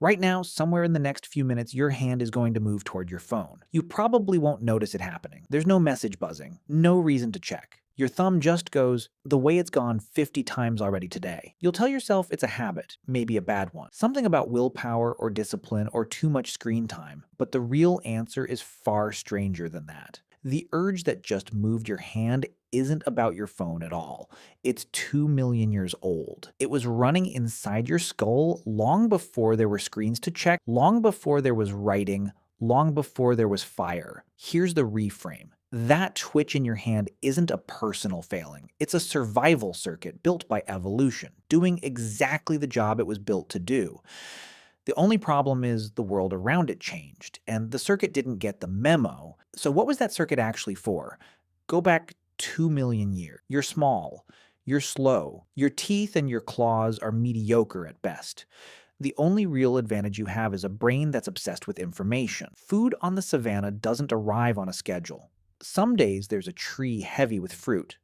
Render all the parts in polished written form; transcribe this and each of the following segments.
Right now, somewhere in the next few minutes, your hand is going to move toward your phone. You probably won't notice it happening. There's no message buzzing, no reason to check. Your thumb just goes the way it's gone 50 times already today. You'll tell yourself it's a habit, maybe a bad one. Something about willpower or discipline or too much screen time. But the real answer is far stranger than that. The urge that just moved your hand isn't about your phone at all. It's 2 million years old. It was running inside your skull long before there were screens to check, long before there was writing, long before there was fire. Here's the reframe. That twitch in your hand isn't a personal failing. It's a survival circuit built by evolution, doing exactly the job it was built to do. The only problem is the world around it changed, and the circuit didn't get the memo. So what was that circuit actually for? Go back 2 million years. You're small. You're slow. Your teeth and your claws are mediocre at best. The only real advantage you have is a brain that's obsessed with information. Food on the savannah doesn't arrive on a schedule. Some days there's a tree heavy with fruit.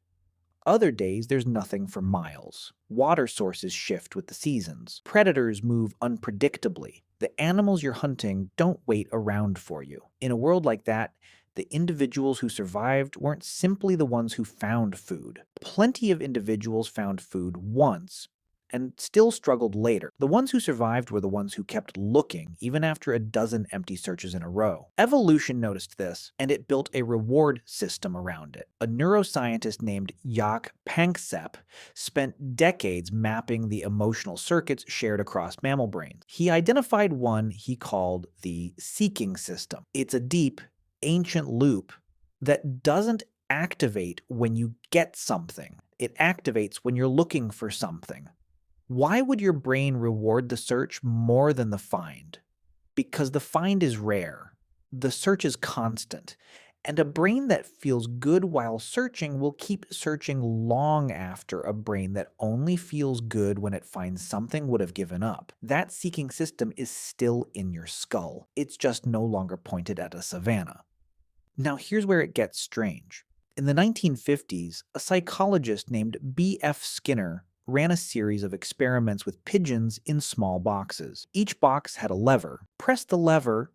Other days, there's nothing for miles. Water sources shift with the seasons. Predators move unpredictably. The animals you're hunting don't wait around for you. In a world like that, the individuals who survived weren't simply the ones who found food. Plenty of individuals found food once and still struggled later. The ones who survived were the ones who kept looking, even after a dozen empty searches in a row. Evolution noticed this, and it built a reward system around it. A neuroscientist named Jaak Panksepp spent decades mapping the emotional circuits shared across mammal brains. He identified one he called the seeking system. It's a deep, ancient loop that doesn't activate when you get something. It activates when you're looking for something. Why would your brain reward the search more than the find? Because the find is rare, the search is constant, and a brain that feels good while searching will keep searching long after a brain that only feels good when it finds something would have given up. That seeking system is still in your skull. It's just no longer pointed at a savanna. Now here's where it gets strange. In the 1950s, a psychologist named B.F. Skinner ran a series of experiments with pigeons in small boxes. Each box had a lever. Press the lever,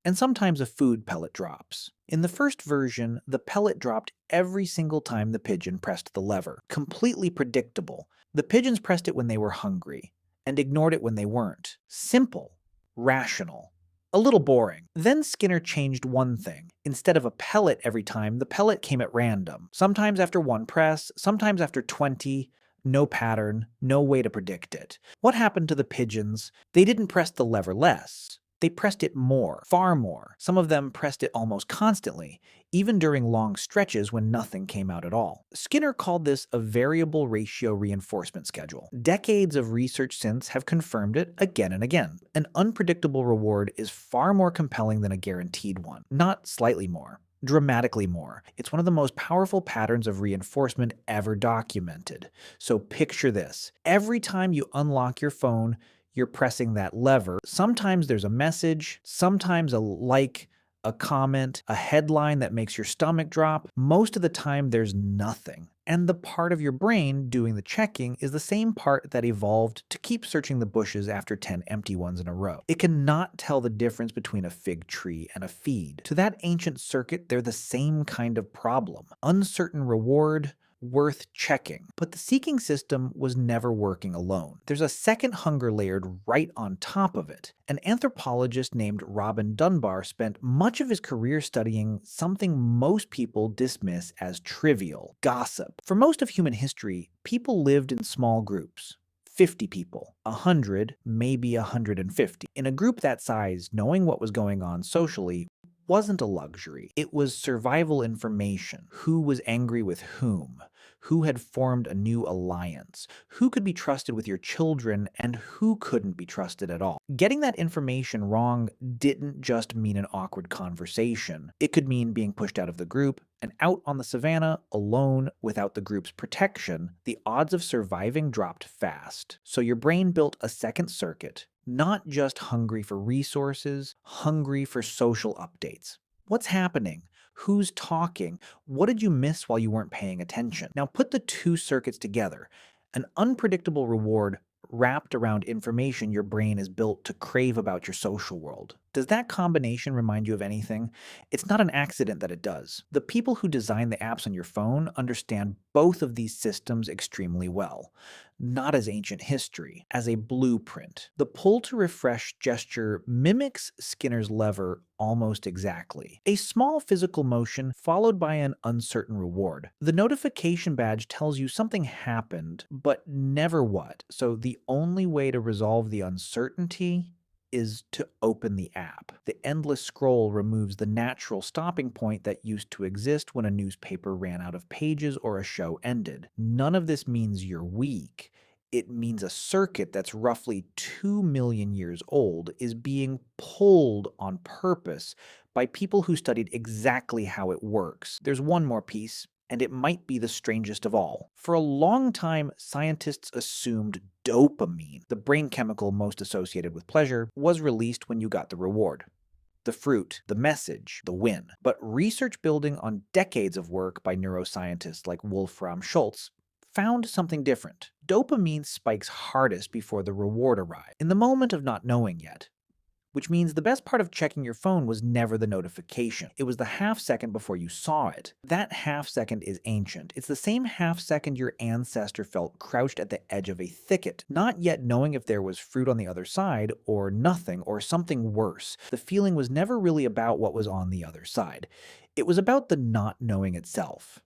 and sometimes a food pellet drops. In the first version, the pellet dropped every single time the pigeon pressed the lever. Completely predictable. The pigeons pressed it when they were hungry, and ignored it when they weren't. Simple. Rational. A little boring. Then Skinner changed one thing. Instead of a pellet every time, the pellet came at random. Sometimes after one press, sometimes after 20, no pattern, no way to predict it. What happened to the pigeons? They didn't press the lever less. They pressed it more, far more. Some of them pressed it almost constantly, even during long stretches when nothing came out at all. Skinner called this a variable ratio reinforcement schedule. Decades of research since have confirmed it again and again. An unpredictable reward is far more compelling than a guaranteed one. Not slightly more. Dramatically more. It's one of the most powerful patterns of reinforcement ever documented. So picture this. Every time you unlock your phone, you're pressing that lever. Sometimes there's a message, sometimes a like, a comment, a headline that makes your stomach drop. Most of the time there's nothing. And the part of your brain doing the checking is the same part that evolved to keep searching the bushes after 10 empty ones in a row. It cannot tell the difference between a fig tree and a feed. To that ancient circuit, they're the same kind of problem. Uncertain reward, worth checking. But the seeking system was never working alone. There's a second hunger layered right on top of it. An anthropologist named Robin Dunbar spent much of his career studying something most people dismiss as trivial: gossip. For most of human history, people lived in small groups. 50 people, 100, maybe 150. In a group that size, knowing what was going on socially wasn't a luxury. It was survival information. Who was angry with whom? Who had formed a new alliance? Who could be trusted with your children and who couldn't be trusted at all? Getting that information wrong didn't just mean an awkward conversation. It could mean being pushed out of the group, and out on the savannah, alone, without the group's protection, the odds of surviving dropped fast. So your brain built a second circuit, not just hungry for resources, hungry for social updates. What's happening? Who's talking? What did you miss while you weren't paying attention? Now put the two circuits together. An unpredictable reward wrapped around information your brain is built to crave about your social world. Does that combination remind you of anything? It's not an accident that it does. The people who design the apps on your phone understand both of these systems extremely well, not as ancient history, as a blueprint. The pull to refresh gesture mimics Skinner's lever almost exactly. A small physical motion followed by an uncertain reward. The notification badge tells you something happened, but never what. So the only way to resolve the uncertainty is to open the app. The endless scroll removes the natural stopping point that used to exist when a newspaper ran out of pages or a show ended. None of this means you're weak. It means a circuit that's roughly 2 million years old is being pulled on purpose by people who studied exactly how it works. There's one more piece, and it might be the strangest of all. For a long time, scientists assumed dopamine, the brain chemical most associated with pleasure, was released when you got the reward. The fruit, the message, the win. But research building on decades of work by neuroscientists like Wolfram Schultz found something different. Dopamine spikes hardest before the reward arrives, in the moment of not knowing yet. Which means the best part of checking your phone was never the notification. It was the half second before you saw it. That half second is ancient. It's the same half second your ancestor felt crouched at the edge of a thicket, not yet knowing if there was fruit on the other side, or nothing, or something worse. The feeling was never really about what was on the other side. It was about the not knowing itself.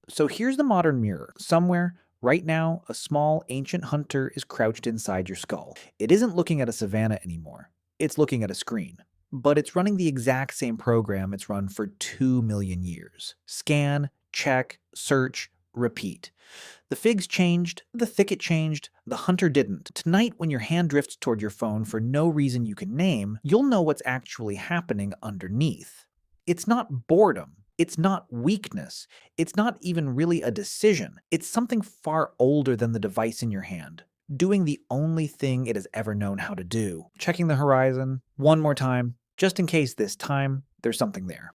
So here's the modern mirror. Somewhere, right now, a small, ancient hunter is crouched inside your skull. It isn't looking at a savanna anymore. It's looking at a screen. But it's running the exact same program it's run for 2 million years. Scan, check, search, repeat. The figs changed, the thicket changed, the hunter didn't. Tonight, when your hand drifts toward your phone for no reason you can name, you'll know what's actually happening underneath. It's not boredom. It's not weakness. It's not even really a decision. It's something far older than the device in your hand, doing the only thing it has ever known how to do. Checking the horizon one more time, just in case this time there's something there.